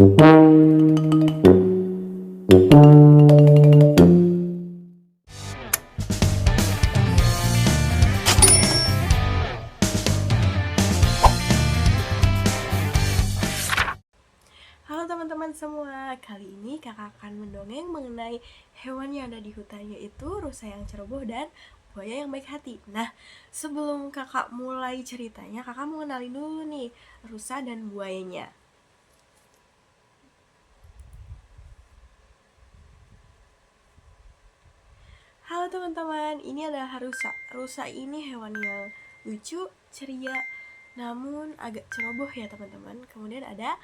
Halo teman-teman semua, kali ini kakak akan mendongeng mengenai hewan yang ada di hutan, yaitu rusa yang ceroboh dan buaya yang baik hati. Nah, sebelum kakak mulai ceritanya, kakak mau kenalin dulu nih rusa dan buayanya. Halo teman-teman, ini adalah rusa. Rusa ini hewan yang lucu, ceria, namun agak ceroboh ya teman-teman. Kemudian ada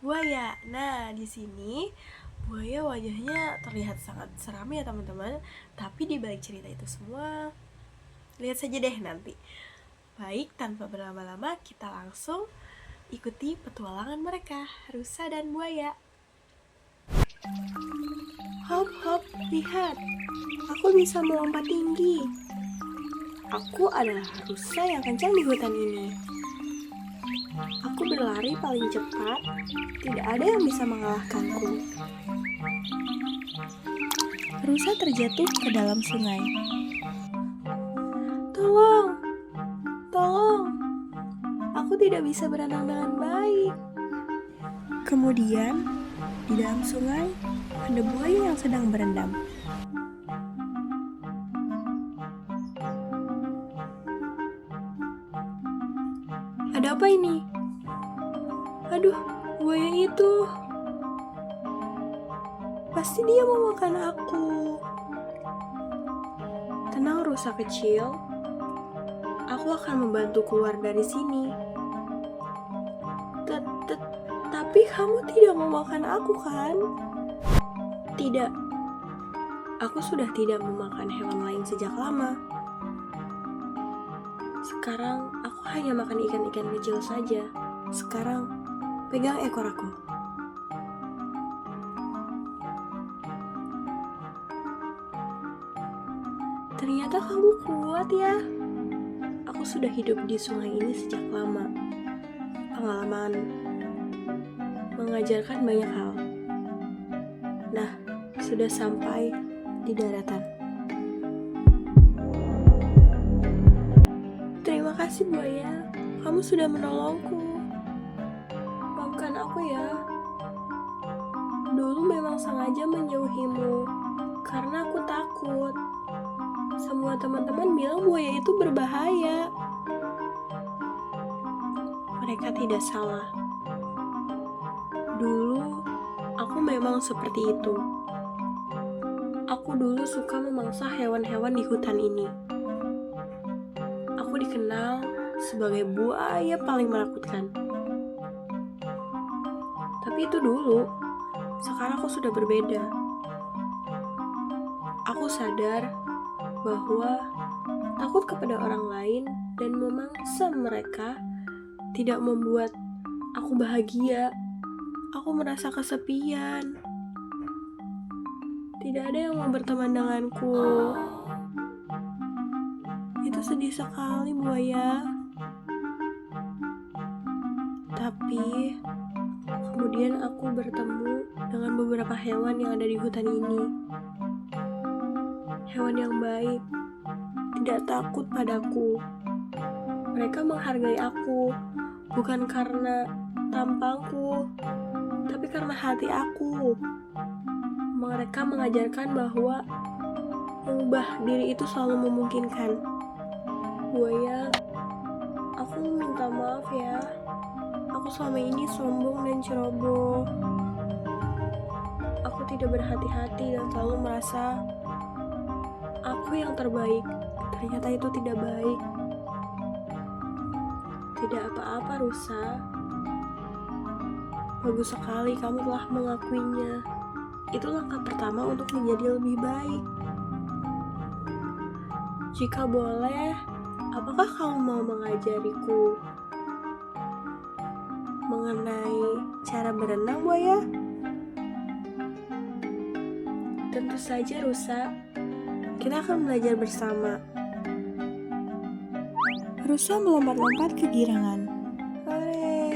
buaya. Nah, di sini buaya wajahnya terlihat sangat seram ya teman-teman. Tapi di balik cerita itu semua, lihat saja deh nanti. Baik, tanpa berlama-lama kita langsung ikuti petualangan mereka, rusa dan buaya. Hop hop, lihat. Aku bisa melompat tinggi. Aku adalah rusa yang kencang di hutan ini. Aku berlari paling cepat, tidak ada yang bisa mengalahkanku. Rusa terjatuh ke dalam sungai. Tolong, tolong, aku tidak bisa berenang dengan baik. Kemudian, di dalam sungai, ada buaya yang sedang berendam. Ada apa ini? Aduh, buaya itu. Pasti dia mau makan aku. Tenang rusa kecil, aku akan membantu keluar dari sini. Tapi kamu tidak mau makan aku kan? Tidak, aku sudah tidak memakan hewan lain sejak lama. Sekarang aku hanya makan ikan-ikan kecil saja. Sekarang, pegang ekor aku. Ternyata kamu kuat ya. Aku sudah hidup di sungai ini sejak lama. Pengalaman mengajarkan banyak hal. Nah, sudah sampai di daratan. Terima kasih buaya, kamu sudah menolongku. Maafkan aku ya. Dulu memang sengaja menjauhimu karena aku takut. Semua teman-teman bilang buaya itu berbahaya. Mereka tidak salah. Dulu, aku memang seperti itu. Aku dulu suka memangsa hewan-hewan di hutan ini. Aku dikenal sebagai buaya paling menakutkan. Tapi itu dulu, sekarang aku sudah berbeda. Aku sadar bahwa takut kepada orang lain dan memangsa mereka tidak membuat aku bahagia. Aku merasa kesepian. Tidak ada yang mau berteman denganku. Itu sedih sekali buaya. Tapi kemudian aku bertemu dengan beberapa hewan yang ada di hutan ini. Hewan yang baik, tidak takut padaku. Mereka menghargai aku, bukan karena tampangku, tapi karena hati aku. Mereka mengajarkan bahwa mengubah diri itu selalu memungkinkan. Buaya, aku minta maaf ya. Aku selama ini sombong dan ceroboh. Aku tidak berhati-hati dan selalu merasa aku yang terbaik. Ternyata itu tidak baik. Tidak apa-apa, rusa. Bagus sekali kamu telah mengakuinya. Itu langkah pertama untuk menjadi lebih baik. Jika boleh, apakah kamu mau mengajariku mengenai cara berenang, buaya? Tentu saja, rusa. Kita akan belajar bersama. Rusa melompat-lompat ke girangan. Hore!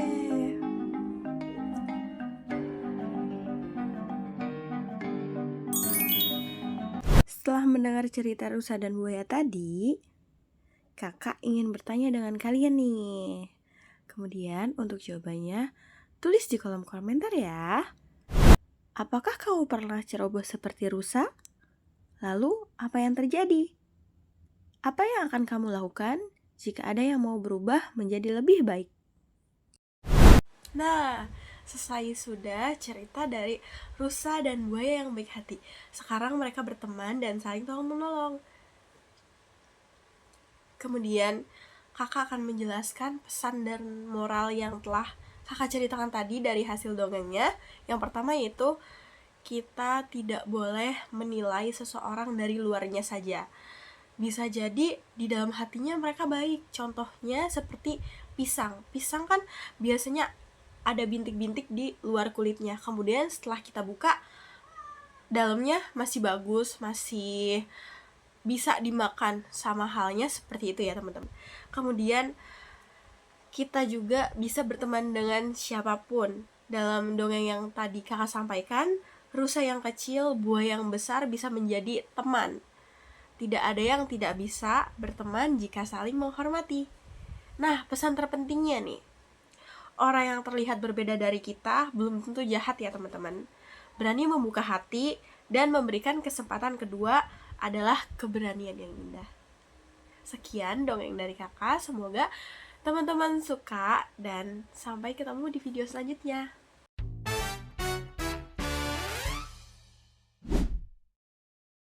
mendengar cerita rusa dan buaya tadi, kakak ingin bertanya dengan kalian nih. Kemudian untuk jawabannya, tulis di kolom komentar ya. Apakah kamu pernah ceroboh seperti rusa? Lalu, apa yang terjadi? Apa yang akan kamu lakukan jika ada yang mau berubah menjadi lebih baik? Nah, selesai sudah cerita dari rusa dan buaya yang baik hati. Sekarang mereka berteman dan saling tolong-menolong. Kemudian, kakak akan menjelaskan pesan dan moral yang telah kakak ceritakan tadi dari hasil dongengnya. Yang pertama yaitu, kita tidak boleh menilai seseorang dari luarnya saja. Bisa jadi di dalam hatinya mereka baik. Contohnya seperti pisang. Pisang kan biasanya ada bintik-bintik di luar kulitnya. Kemudian setelah kita buka, dalamnya masih bagus, masih bisa dimakan. Sama halnya seperti itu ya teman-teman. Kemudian kita juga bisa berteman dengan siapapun. Dalam dongeng yang tadi kakak sampaikan, rusa yang kecil, buaya yang besar bisa menjadi teman. Tidak ada yang tidak bisa berteman jika saling menghormati. Nah, pesan terpentingnya nih, orang yang terlihat berbeda dari kita belum tentu jahat ya teman-teman. Berani membuka hati dan memberikan kesempatan kedua adalah keberanian yang indah. Sekian dongeng dari kakak, semoga teman-teman suka dan sampai ketemu di video selanjutnya.